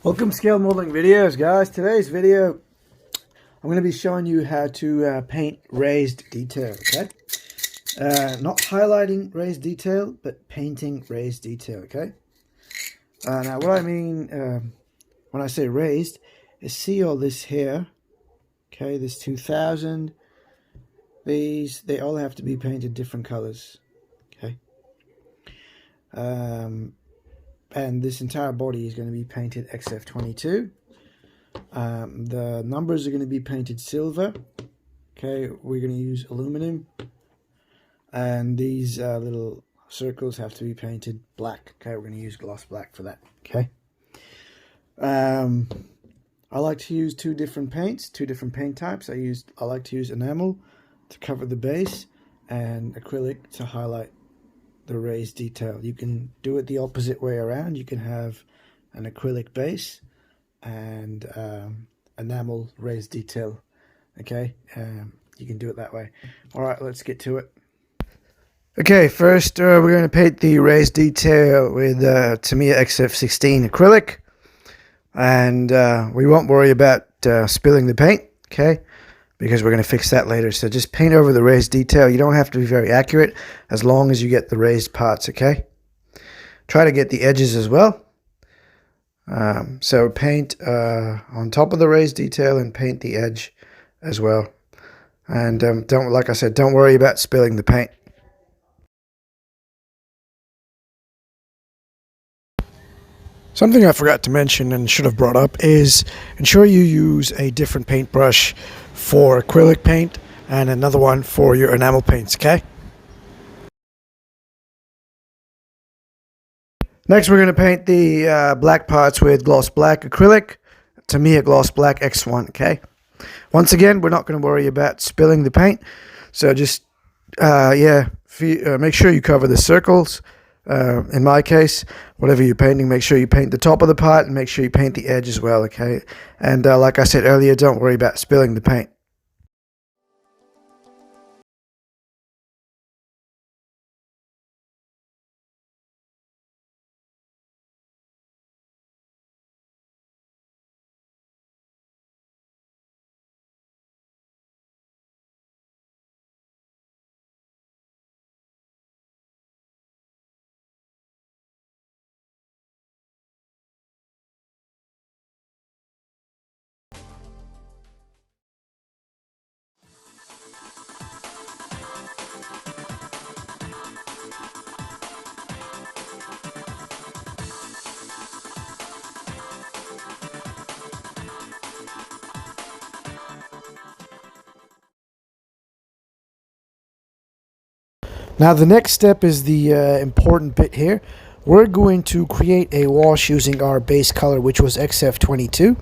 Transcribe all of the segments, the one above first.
Welcome to Scale Modeling Videos, guys. Today's video, I'm going to be showing you how to paint raised detail, okay? Not highlighting raised detail, but painting raised detail, okay? Now, what I mean when I say raised is see all this here, okay? This 2000, they all have to be painted different colors, okay? And this entire body is going to be painted XF22. The numbers are going to be painted silver. Okay, we're going to use aluminum. And these little circles have to be painted black. Okay, we're going to use gloss black for that. Okay. I like to use two different paints, two different paint types. I like to use enamel to cover the base and acrylic to highlight the raised detail. You can do it the opposite way around. You can have an acrylic base and enamel raised detail. Okay, you can do it that way. All right, let's get to it. Okay, first we're going to paint the raised detail with Tamiya XF16 acrylic, and we won't worry about spilling the paint, okay, because we're going to fix that later. So just paint over the raised detail. You don't have to be very accurate as long as you get the raised parts, okay? Try to get the edges as well. So paint on top of the raised detail and paint the edge as well. And like I said, don't worry about spilling the paint. Something I forgot to mention and should have brought up is ensure you use a different paintbrush for acrylic paint and another one for your enamel paints, okay? Next, we're going to paint the black parts with gloss black acrylic, Tamiya gloss black X1, okay? Once again, we're not going to worry about spilling the paint, so just, make sure you cover the circles. In my case, whatever you're painting, make sure you paint the top of the part and make sure you paint the edge as well, okay? And like I said earlier, don't worry about spilling the paint. Now the next step is the important bit here. We're going to create a wash using our base color, which was XF22.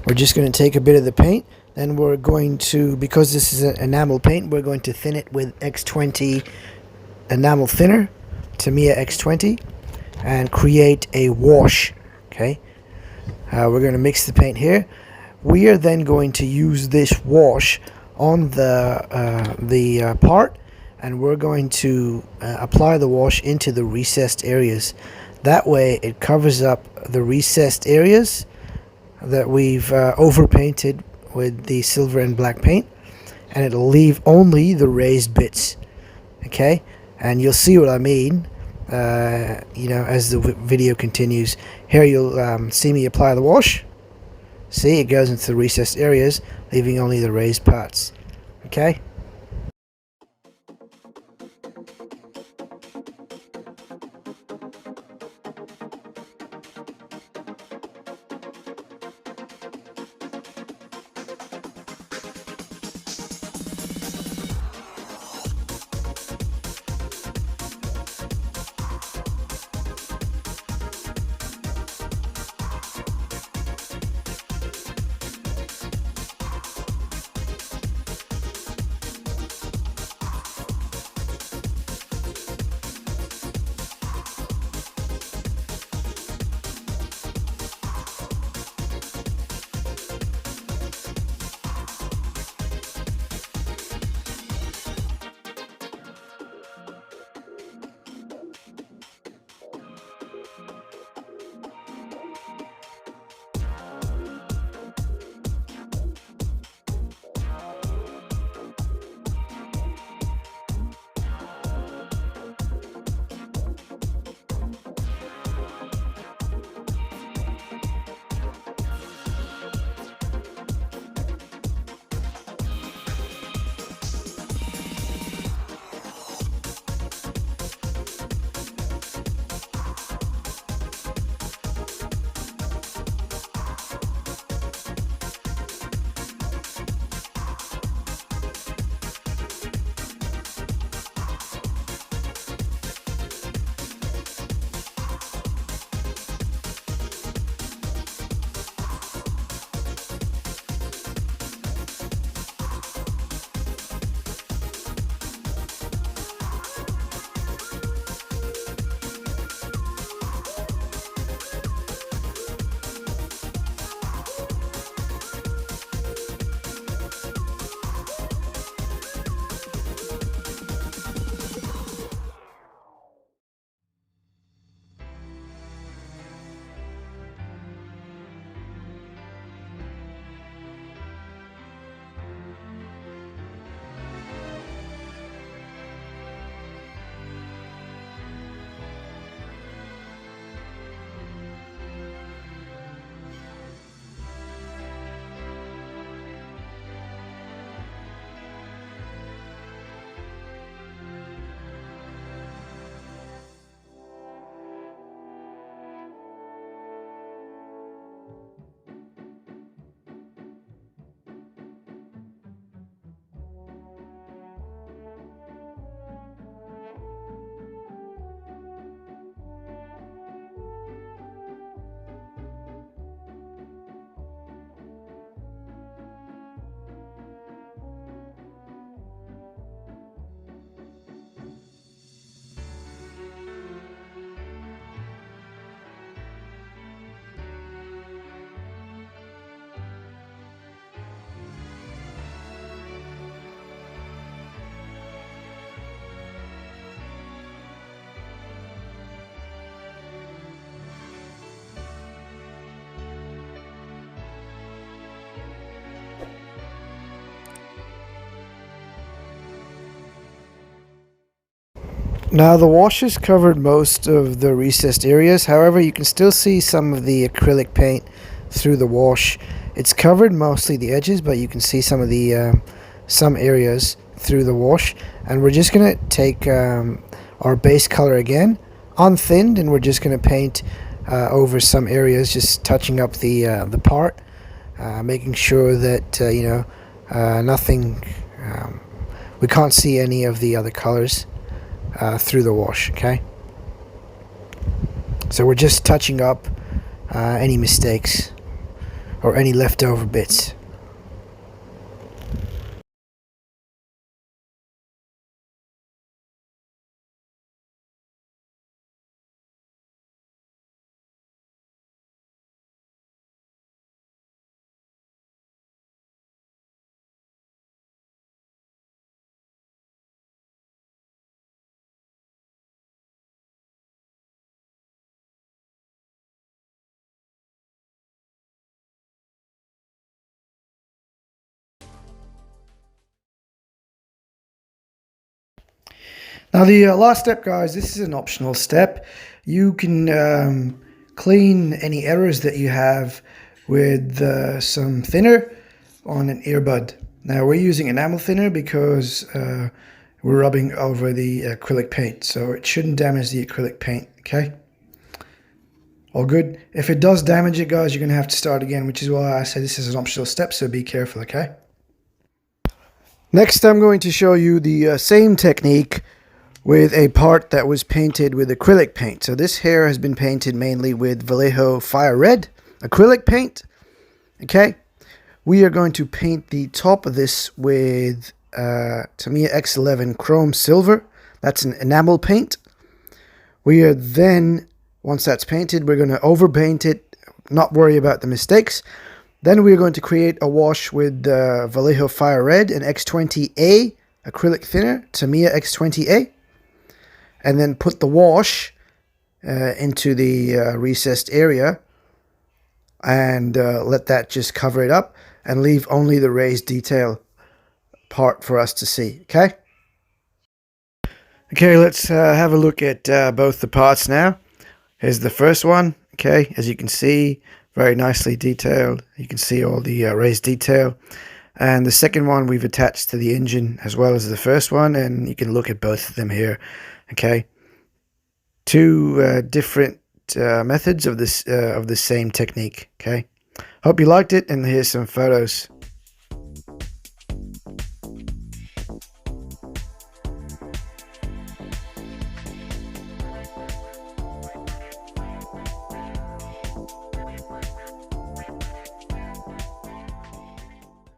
We're just going to take a bit of the paint, then we're going to, because this is an enamel paint, we're going to thin it with X20 enamel thinner, Tamiya X20, and create a wash, okay? We're going to mix the paint here. We are then going to use this wash on the part, and we're going to apply the wash into the recessed areas. That way it covers up the recessed areas that we've overpainted with the silver and black paint, and it'll leave only the raised bits, okay? And you'll see what I mean as the video continues. Here you'll see me apply the wash. See, it goes into the recessed areas, leaving only the raised parts, okay? Now the wash has covered most of the recessed areas, however you can still see some of the acrylic paint through the wash. It's covered mostly the edges, but you can see some of the some areas through the wash. And we're just going to take our base color again, unthinned, and we're just going to paint over some areas, just touching up the part, making sure that nothing, we can't see any of the other colors through the wash. Okay, so we're just touching up any mistakes or any leftover bits. Now the last step, guys, this is an optional step. You can clean any errors that you have with some thinner on an earbud. Now we're using enamel thinner because we're rubbing over the acrylic paint, so it shouldn't damage the acrylic paint. Okay, all good. If it does damage it, guys, you're gonna have to start again, which is why I say this is an optional step, so be careful. Okay, next I'm going to show you the same technique with a part that was painted with acrylic paint. So this hair has been painted mainly with Vallejo Fire Red acrylic paint. Okay, we are going to paint the top of this with Tamiya X11 Chrome Silver. That's an enamel paint. We are then, once that's painted, we're going to overpaint it, not worry about the mistakes. Then we're going to create a wash with Vallejo Fire Red and X20A acrylic thinner, Tamiya X20A. And then put the wash into the recessed area and let that just cover it up and leave only the raised detail part for us to see. Okay, let's have a look at both the parts now. Here's the first one. Okay, as you can see, very nicely detailed. You can see all the raised detail. And the second one we've attached to the engine as well as the first one, and you can look at both of them here. Okay, two different methods of this of the same technique. Okay, hope you liked it, and here's some photos.